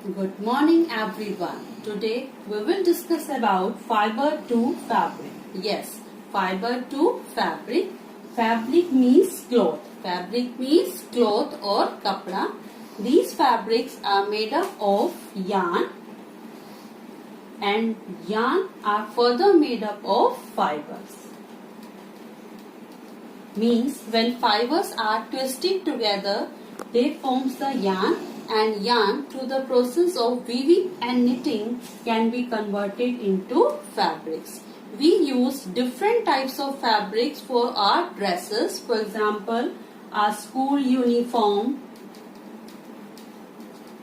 Good morning everyone. Today we will discuss about fiber to fabric. Yes, fiber to fabric. Fabric means cloth. Fabric means cloth or kapda. These fabrics are made up of yarn and yarn are further made up of fibers. Means when fibers are twisted together, they forms the yarn, and yarn through the process of weaving and knitting can be converted into fabrics. We use different types of fabrics for our dresses. For example, our school uniform,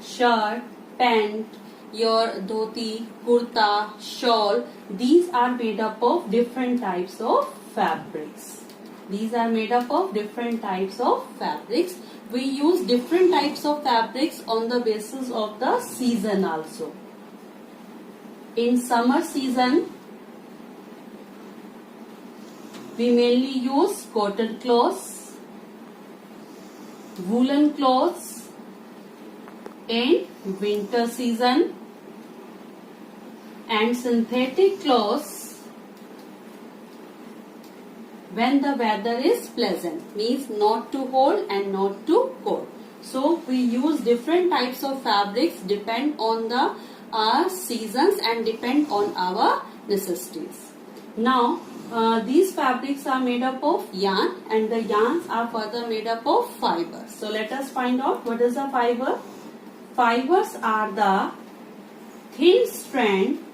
shirt, pant, your dhoti, kurta, shawl. These are made up of different types of fabrics. These are made up of different types of fabrics. We use different types of fabrics on the basis of the season also. In summer season, we mainly use cotton cloths, woolen cloths. In winter season and synthetic cloths when the weather is pleasant, means not too cold and not too cold. So we use different types of fabrics depend on the seasons and depend on our necessities. Now these fabrics are made up of yarn and the yarns are further made up of fibers. So let us find out what is a fiber. Fibers are the thin strand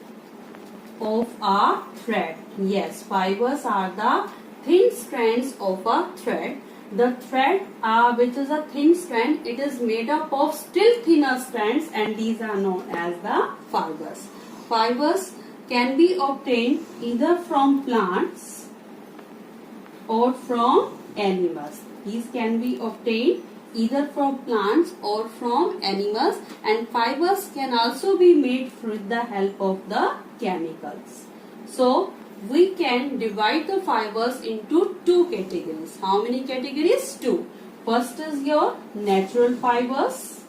of a thread. Yes, fibers are the thin strands of a thread. The thread which is a thin strand, it is made up of still thinner strands, and these are known as the fibers. Fibers can be obtained either from plants or from animals. These can be obtained either from plants or from animals, and fibers can also be made with the help of the chemicals. So we can divide the fibers into two categories. How many categories? Two. First is your natural fibers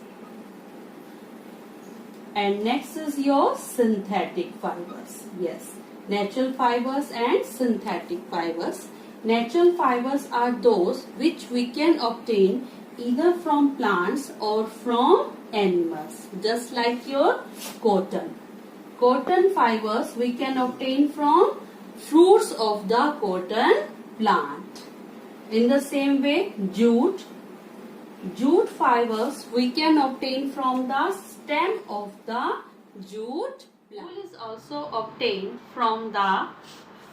and next is your synthetic fibers. Yes, natural fibers and synthetic fibers. Natural fibers are those which we can obtain either from plants or from animals, just like your cotton. Cotton fibers we can obtain from fruits of the cotton plant. In the same way, jute fibers we can obtain from the stem of the jute plant. Wool is also obtained from the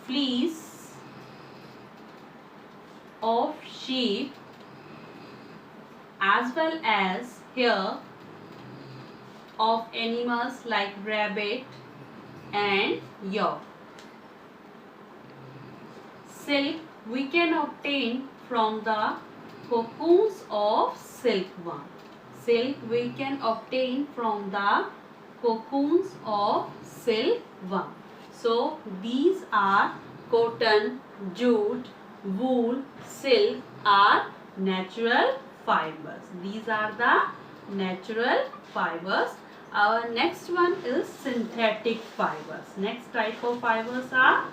fleece of sheep as well as hair of animals like rabbit and yak. Silk we can obtain from the cocoons of silkworm. Silk we can obtain from the cocoons of silkworm. So these are cotton, jute, wool, silk are natural fibers. These are the natural fibers. Our next one is synthetic fibers. Next type of fibers are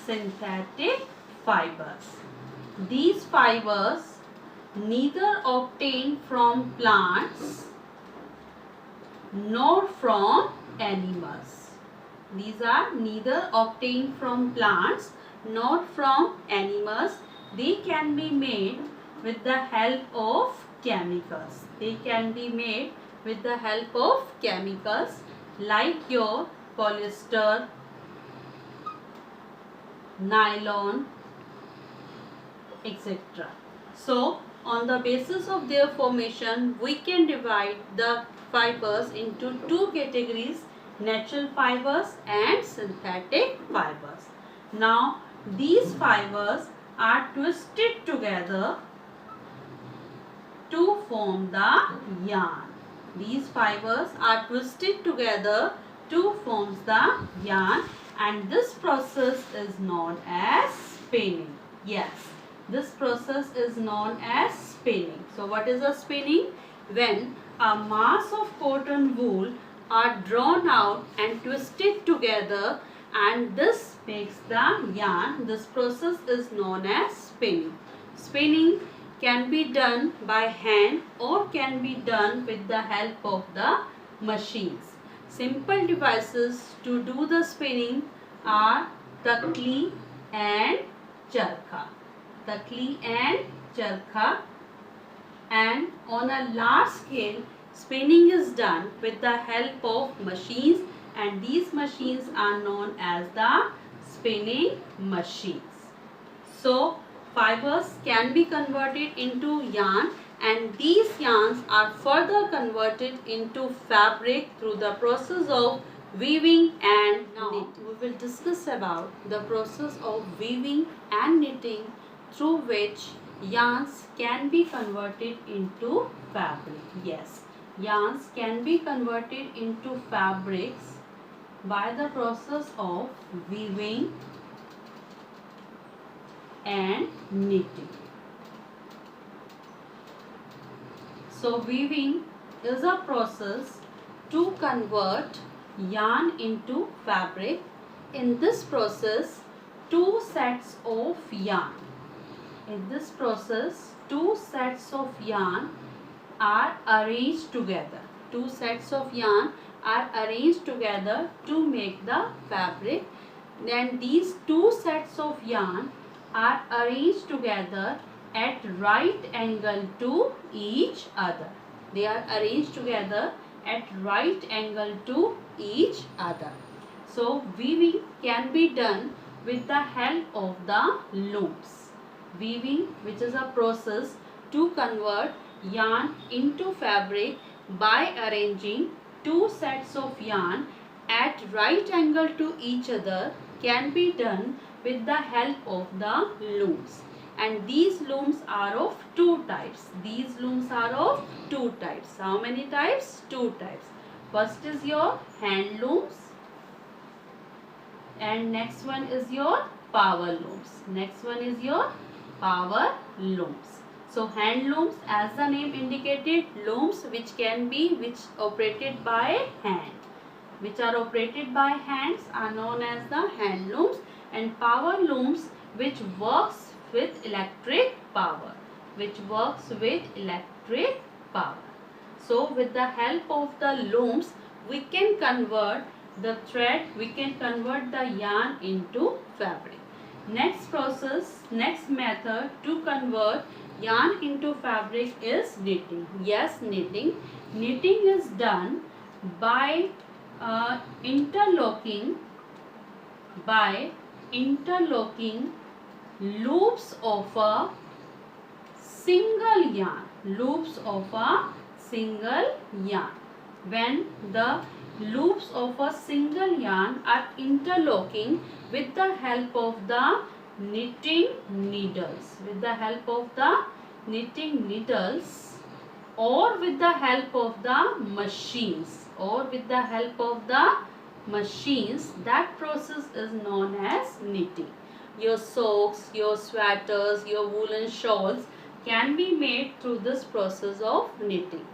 synthetic fibers. These fibers neither obtained from plants nor from animals. These are neither obtained from plants nor from animals. They can be made with the help of chemicals. They can be made with the help of chemicals like your polyester, nylon, etc. So on the basis of their formation, we can divide the fibers into two categories, natural fibers and synthetic fibers. Now these fibers are twisted together to form the yarn. These fibers are twisted together to form the yarn, and this process is known as spinning. Yes, this process is known as spinning. So what is a spinning? When a mass of cotton wool are drawn out and twisted together, and this makes the yarn. This process is known as spinning. Spinning can be done by hand or can be done with the help of the machines. Simple devices to do the spinning are takli and charkha. Takli and charkha. And on a large scale, spinning is done with the help of machines, and these machines are known as the spinning machines. So fibers can be converted into yarn, and these yarns are further converted into fabric through the process of weaving and knitting. Now we will discuss about the process of weaving and knitting through which yarns can be converted into fabric. Yes, yarns can be converted into fabrics by the process of weaving and knitting. So weaving is a process to convert yarn into fabric. In this process, two sets of yarn. In this process, two sets of yarn are arranged together. Two sets of yarn are arranged together to make the fabric. Then these two sets of yarn are arranged together at right angle to each other. They are arranged together at right angle to each other. So weaving can be done with the help of the looms. Weaving, which is a process to convert yarn into fabric by arranging two sets of yarn at right angle to each other, can be done with the help of the looms. And these looms are of two types. These looms are of two types. How many types? Two types. First is your hand looms, and next one is your power looms. Next one is your power looms. So hand looms, as the name indicated, looms which operated by hand, which are operated by hands, are known as the hand looms. And power looms, which works with electric power, So with the help of the looms, we can convert the thread, we can convert the yarn into fabric. Next method to convert yarn into fabric is knitting. Yes, knitting. Knitting is done by interlocking loops of a single yarn. When the loops of a single yarn are interlocking with the help of the knitting needles, or with the help of the machines, that process is known as knitting. Your socks, your sweaters, your woolen shawls can be made through this process of knitting.